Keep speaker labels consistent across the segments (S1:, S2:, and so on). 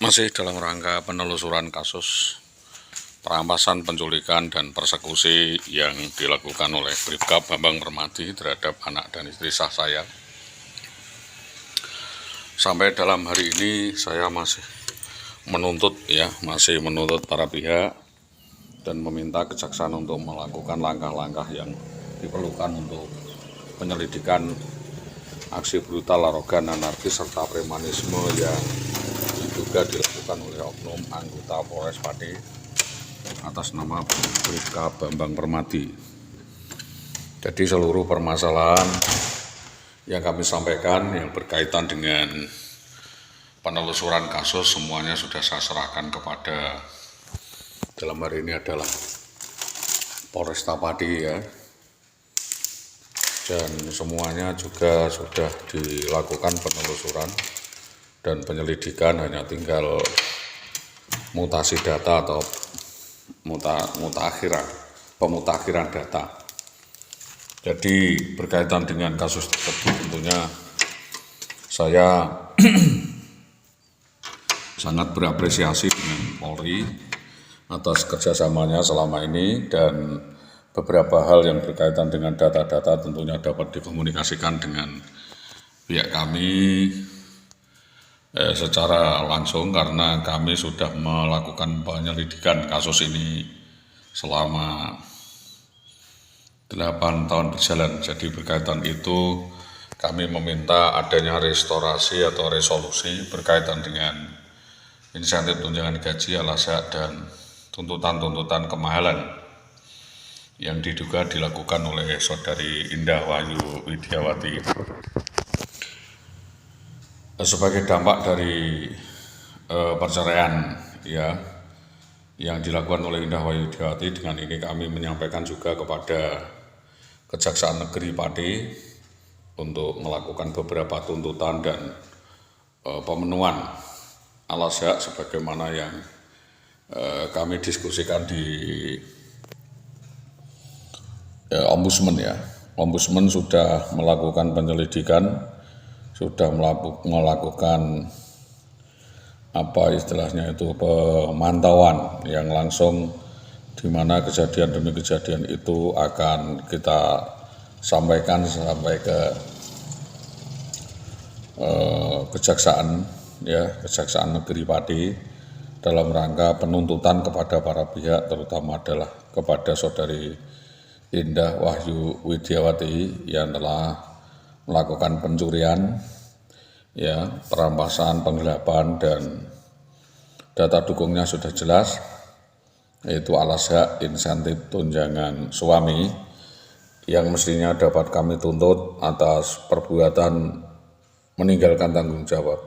S1: Masih dalam rangka penelusuran kasus perampasan, penculikan, dan persekusi yang dilakukan oleh Bribka Bambang Permadi terhadap anak dan istri sah saya. Sampai dalam hari ini saya masih menuntut para pihak dan meminta kejaksaan untuk melakukan langkah-langkah yang diperlukan untuk penyelidikan aksi brutal, arogan, anarkis, serta premanisme yang diduga dilakukan oleh oknum anggota Polres Pati atas nama Bribka Bambang Permadi. Jadi seluruh permasalahan yang kami sampaikan yang berkaitan dengan penelusuran kasus semuanya sudah saya serahkan kepada, dalam hari ini adalah Polresta Pati ya, dan semuanya juga sudah dilakukan penelusuran dan penyelidikan, hanya tinggal mutasi data atau pemutakhiran data. Jadi berkaitan dengan kasus tersebut tentunya saya sangat berapresiasi dengan Polri atas kerjasamanya selama ini, dan beberapa hal yang berkaitan dengan data-data tentunya dapat dikomunikasikan dengan pihak kami secara langsung, karena kami sudah melakukan penyelidikan kasus ini selama 8 tahun berjalan. Jadi berkaitan itu kami meminta adanya restorasi atau resolusi berkaitan dengan insentif tunjangan gaji, alasan, dan tuntutan-tuntutan kemahalan yang diduga dilakukan oleh saudari Indah Wahyu Widiawati. Sebagai dampak dari perceraian ya yang dilakukan oleh Indah Wahyu Widiawati, dengan ini kami menyampaikan juga kepada Kejaksaan Negeri Pati untuk melakukan beberapa tuntutan dan pemenuhan alas hak sebagaimana yang kami diskusikan di Ombudsman ya. Ombudsman sudah melakukan penyelidikan, sudah melakukan pemantauan yang langsung, di mana kejadian demi kejadian itu akan kita sampaikan sampai ke Kejaksaan Negeri Pati dalam rangka penuntutan kepada para pihak, terutama adalah kepada saudari Indah Wahyu Widiawati yang telah melakukan pencurian, perampasan, penggelapan, dan data dukungnya sudah jelas, yaitu alas hak insentif tunjangan suami yang mestinya dapat kami tuntut atas perbuatan meninggalkan tanggung jawab.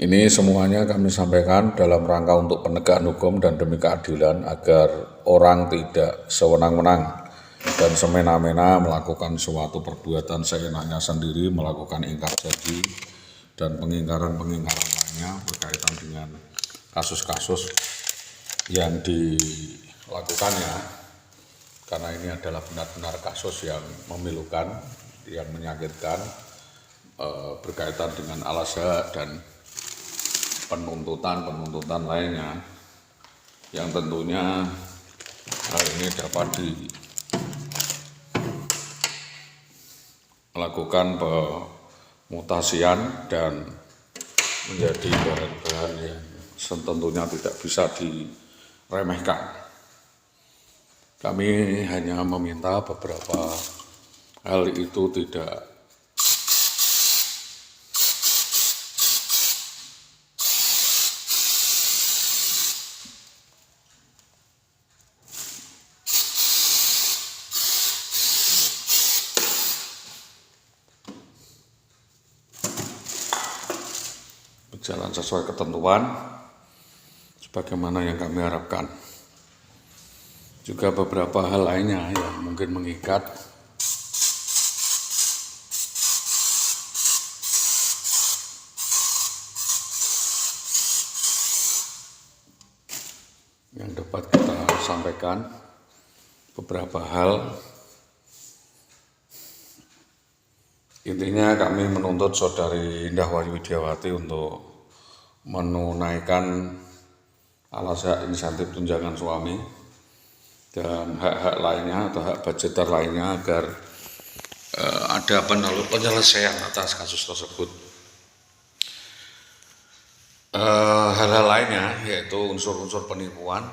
S1: Ini semuanya kami sampaikan dalam rangka untuk penegakan hukum dan demi keadilan, agar orang tidak sewenang-wenang dan semena-mena melakukan suatu perbuatan seenaknya sendiri, melakukan ingkar janji dan pengingkaran-pengingkaran lainnya berkaitan dengan kasus-kasus yang dilakukannya, karena ini adalah benar-benar kasus yang memilukan, yang menyakitkan, berkaitan dengan alas hak dan penuntutan lainnya yang tentunya hal ini dapat melakukan pemutasian dan menjadi bahan-bahan yang tentunya tidak bisa diremehkan. Kami hanya meminta beberapa hal itu tidak berjalan sesuai ketentuan sebagaimana yang kami harapkan. Juga beberapa hal lainnya yang mungkin mengikat, yang dapat kita sampaikan. Beberapa hal, intinya kami menuntut saudari Indah Wahyu Widiawati untuk menunaikan alas hak insentif tunjangan suami dan hak-hak lainnya atau hak budgeter lainnya agar ada penyelesaian atas kasus tersebut. Hal-hal lainnya yaitu unsur-unsur penipuan,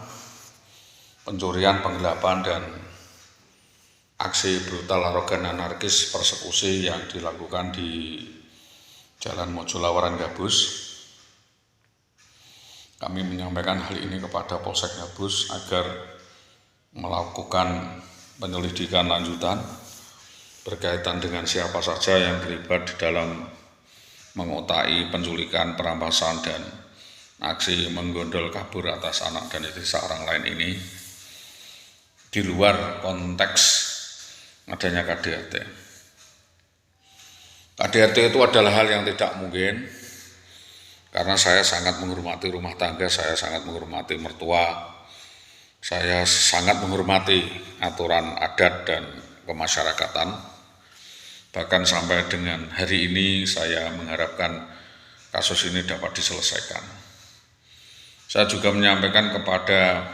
S1: pencurian, penggelapan, dan aksi brutal, arogan, anarkis, persekusi yang dilakukan di Jalan Mojolawaran Gabus. Kami menyampaikan hal ini kepada Polsek Gabus agar melakukan penyelidikan lanjutan berkaitan dengan siapa saja yang terlibat di dalam mengotai penculikan, perampasan, dan aksi menggondol kabur atas anak dan istri seorang lain ini di luar konteks adanya KDRT. KDRT itu adalah hal yang tidak mungkin, karena saya sangat menghormati rumah tangga, saya sangat menghormati mertua, saya sangat menghormati aturan adat dan kemasyarakatan. Bahkan sampai dengan hari ini saya mengharapkan kasus ini dapat diselesaikan. Saya juga menyampaikan kepada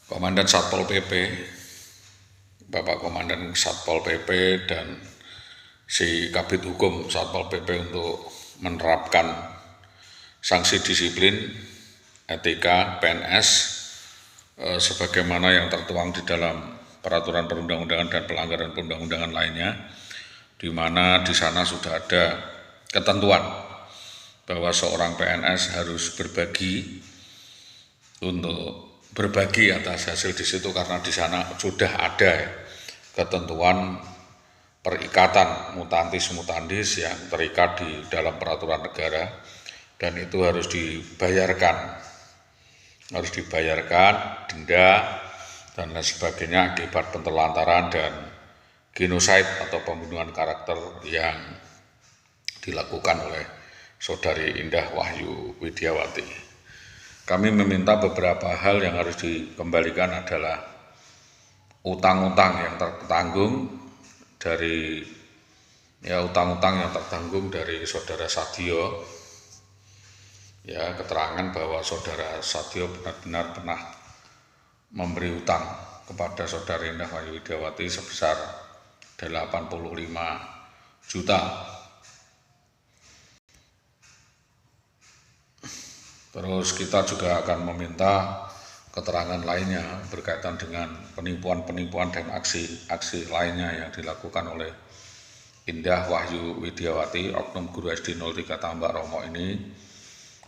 S1: Komandan Satpol PP, Bapak Komandan Satpol PP dan si Kabid Hukum Satpol PP untuk menerapkan sanksi disiplin etika PNS sebagaimana yang tertuang di dalam peraturan perundang-undangan dan pelanggaran perundang-undangan lainnya, di mana di sana sudah ada ketentuan bahwa seorang PNS harus berbagi atas hasil di situ, karena di sana sudah ada ketentuan perikatan mutantis yang terikat di dalam peraturan negara, dan itu harus dibayarkan denda dan lain sebagainya akibat pentelantaran dan genosida atau pembunuhan karakter yang dilakukan oleh Saudari Indah Wahyu Widiawati. Kami meminta beberapa hal yang harus dikembalikan adalah utang-utang yang tertanggung dari Saudara Sadio, keterangan bahwa Saudara Sadio benar-benar pernah memberi utang kepada Saudari Indah Wahyu Widiawati sebesar 85 juta. Terus kita juga akan meminta keterangan lainnya berkaitan dengan penipuan dan aksi lainnya yang dilakukan oleh Indah Wahyu Widiawati, oknum guru SD 03 Tambak Romo ini.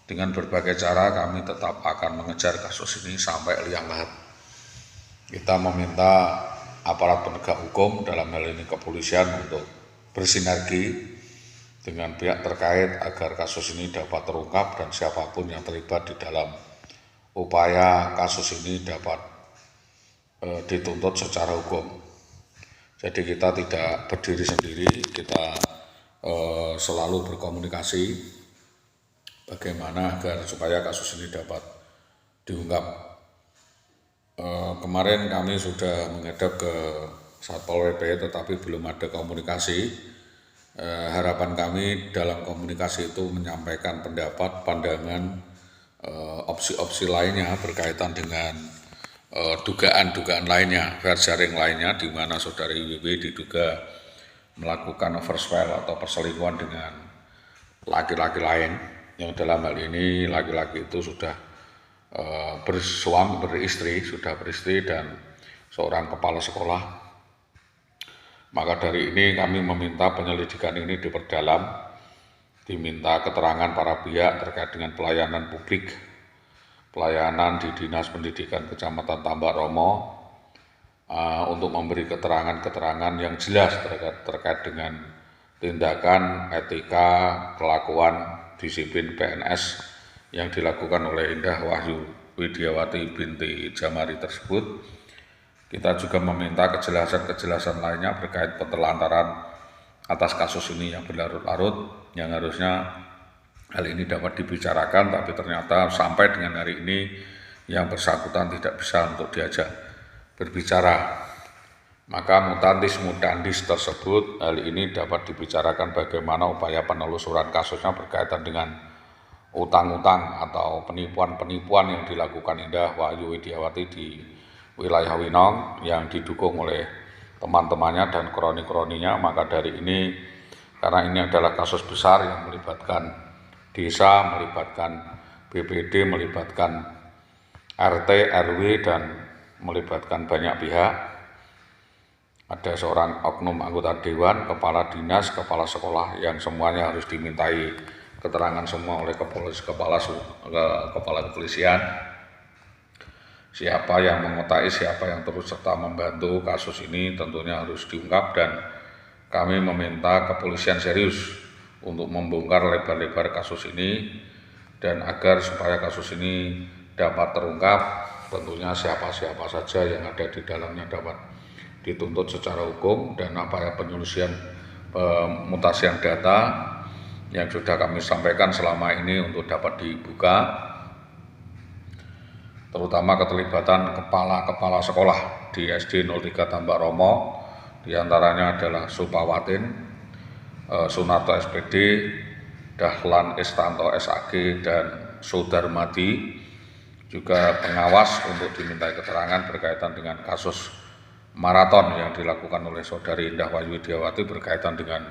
S1: Dengan berbagai cara kami tetap akan mengejar kasus ini sampai liang lahat. Kita meminta aparat penegak hukum, dalam hal ini kepolisian, untuk bersinergi dengan pihak terkait agar kasus ini dapat terungkap dan siapapun yang terlibat di dalam upaya kasus ini dapat dituntut secara hukum. Jadi kita tidak berdiri sendiri, kita selalu berkomunikasi bagaimana agar supaya kasus ini dapat diungkap. Kemarin kami sudah menghadap ke Satpol PP tetapi belum ada komunikasi. Harapan kami dalam komunikasi itu menyampaikan pendapat, pandangan, opsi-opsi lainnya berkaitan dengan dugaan-dugaan lainnya, sharing lainnya, di mana Saudari WW diduga melakukan overspell atau perselingkuhan dengan laki-laki lain, yang dalam hal ini laki-laki itu sudah sudah beristri dan seorang kepala sekolah. Maka dari ini kami meminta penyelidikan ini diperdalam, diminta keterangan para pihak terkait dengan pelayanan publik, pelayanan di Dinas Pendidikan Kecamatan Tambak Romo, untuk memberi keterangan-keterangan yang jelas terkait dengan tindakan, etika, kelakuan, disiplin PNS yang dilakukan oleh Indah Wahyu Widiawati binti Jamari tersebut. Kita juga meminta kejelasan-kejelasan lainnya berkait penelantaran atas kasus ini yang berlarut-larut, yang harusnya hal ini dapat dibicarakan, tapi ternyata sampai dengan hari ini yang bersangkutan tidak bisa untuk diajak berbicara. Maka mutandis tersebut hal ini dapat dibicarakan bagaimana upaya penelusuran kasusnya berkaitan dengan utang-utang atau penipuan-penipuan yang dilakukan Indah Wahyu Widiawati di wilayah Winong yang didukung oleh teman-temannya dan kroni-kroninya. Maka dari ini, karena ini adalah kasus besar yang melibatkan desa, melibatkan BPD, melibatkan RT, RW, dan melibatkan banyak pihak. Ada seorang oknum anggota dewan, kepala dinas, kepala sekolah yang semuanya harus dimintai keterangan semua oleh kepala kepolisian. Siapa yang mengotai, siapa yang terus serta membantu kasus ini tentunya harus diungkap, dan kami meminta kepolisian serius untuk membongkar lebar-lebar kasus ini, dan agar supaya kasus ini dapat terungkap, tentunya siapa-siapa saja yang ada di dalamnya dapat dituntut secara hukum, dan penyelesaian pemutasian data yang sudah kami sampaikan selama ini untuk dapat dibuka, terutama keterlibatan kepala-kepala sekolah di SD 03 Tambak Romo, diantaranya adalah Supawatin, Sunarto SPD, Dahlan Istanto SAG, dan Sudarmadi, juga pengawas untuk dimintai keterangan berkaitan dengan kasus maraton yang dilakukan oleh Saudari Indah Wahyu Widiawati berkaitan dengan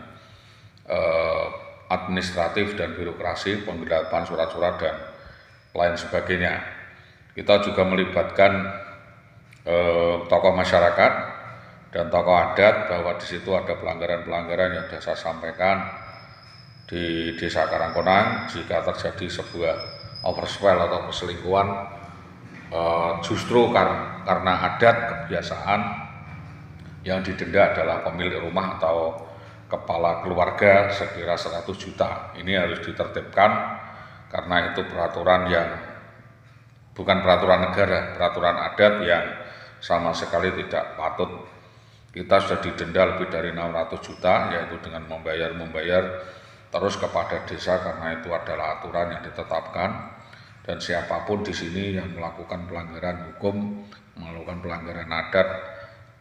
S1: administratif dan birokrasi, penggelapan surat-surat dan lain sebagainya. Kita juga melibatkan tokoh masyarakat dan tokoh adat, bahwa di situ ada pelanggaran-pelanggaran yang sudah saya sampaikan di Desa Karangkonang. Jika terjadi sebuah overswell atau perselingkuhan, justru karena adat kebiasaan, yang didenda adalah pemilik rumah atau kepala keluarga sekira 100 juta. Ini harus ditertibkan, karena itu peraturan yang bukan peraturan negara, peraturan adat yang sama sekali tidak patut. Kita sudah didenda lebih dari 600 juta, yaitu dengan membayar terus kepada desa, karena itu adalah aturan yang ditetapkan. Dan siapapun di sini yang melakukan pelanggaran hukum, melakukan pelanggaran adat,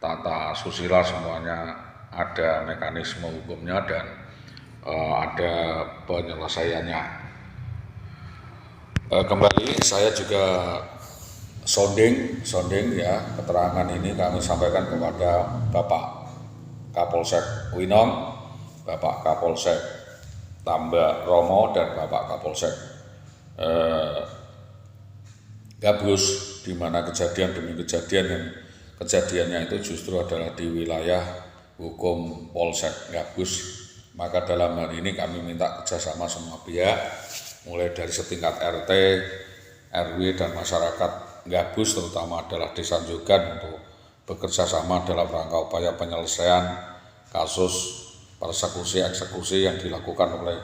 S1: tata susila, semuanya ada mekanisme hukumnya dan ada penyelesaiannya. Kembali saya juga sounding ya, keterangan ini kami sampaikan kepada Bapak Kapolsek Winong, Bapak Kapolsek Tambak Romo, dan Bapak Kapolsek Gabus, di mana kejadian demi kejadian yang kejadiannya itu justru adalah di wilayah hukum Polsek Gabus. Maka dalam hal ini kami minta kerjasama semua pihak, mulai dari setingkat RT, RW, dan masyarakat Gabus, terutama adalah Desa Jogan, untuk bekerja sama dalam rangka upaya penyelesaian kasus persekusi-eksekusi yang dilakukan oleh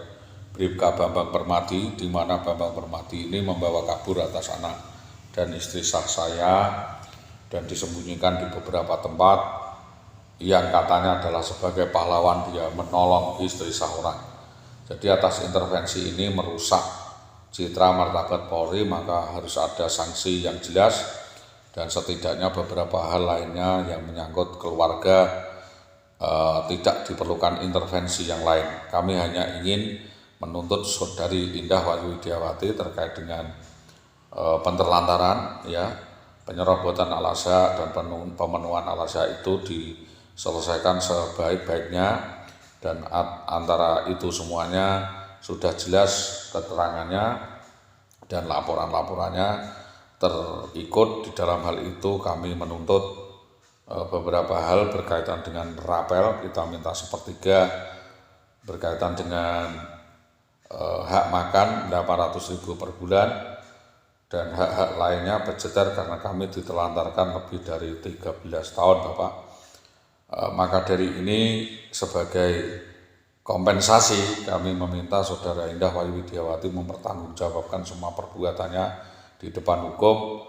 S1: Bribka Bambang Permadi, di mana Bambang Permadi ini membawa kabur atas anak dan istri sah saya dan disembunyikan di beberapa tempat, yang katanya adalah sebagai pahlawan dia menolong istri seorang. Jadi atas intervensi ini merusak citra martabat Polri, maka harus ada sanksi yang jelas, dan setidaknya beberapa hal lainnya yang menyangkut keluarga tidak diperlukan intervensi yang lain. Kami hanya ingin menuntut Saudari Indah Wahyu Widiawati terkait dengan penterlantaran, ya, penyerobotan Al-Azhar dan pemenuhan Al-Azhar itu diselesaikan sebaik-baiknya, dan antara itu semuanya sudah jelas keterangannya dan laporan-laporannya terikut. Di dalam hal itu kami menuntut beberapa hal berkaitan dengan rapel. Kita minta sepertiga berkaitan dengan hak makan 800.000 per bulan, dan hak-hak lainnya berjejer karena kami ditelantarkan lebih dari 13 tahun, Bapak. Maka dari ini, sebagai kompensasi, kami meminta Saudara Indah Wahyu Widiawati mempertanggungjawabkan semua perbuatannya di depan hukum.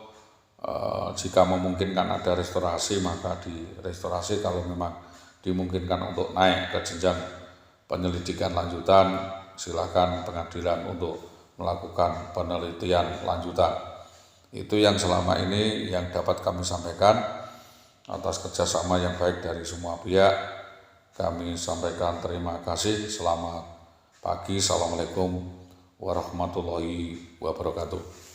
S1: Jika memungkinkan ada restorasi, maka direstorasi. Kalau memang dimungkinkan untuk naik ke jenjang penyelidikan lanjutan, silakan pengadilan untuk melakukan penelitian lanjutan. Itu yang selama ini yang dapat kami sampaikan. Atas kerjasama yang baik dari semua pihak, kami sampaikan terima kasih. Selamat pagi. Assalamualaikum warahmatullahi wabarakatuh.